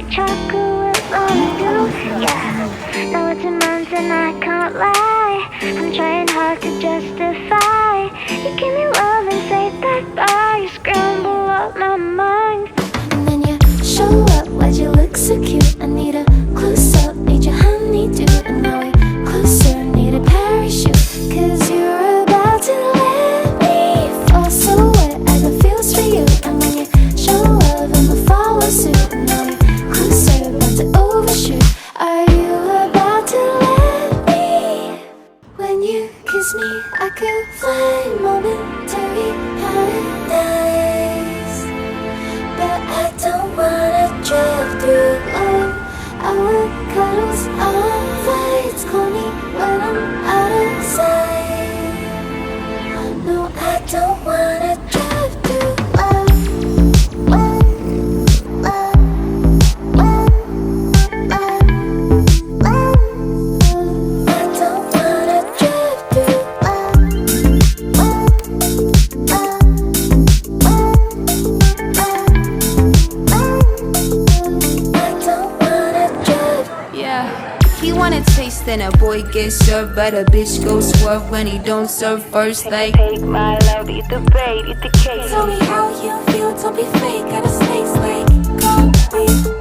chocolate fondue. Yeah, now it's a month and I can't lie. I'm trying hard to justify. You give me love and say bye-bye. You scramble up my mind. And then you show up, why'd you look so cute? I need a close-up, need your honeydew. And now we're closer, need a parachute. Cause you're about to let me fall so wet. I got feels for you. And when you show love, I'ma follow suit. And now we're closer, about to overshoot. Are you about to let me? When you kiss me, I could fly momentary paradise. But I don't wanna drive through love. I want cuddles on flights. Call me when I'm out of sight. No, I don't wanna drive through love. I don't wanna drive through He wanna taste and a boy gets served, but a bitch goes swerve when he don't serve first. Like, take my love, eat the bait, eat the cake. Tell me how you feel, don't be fake. Got a snake like, go,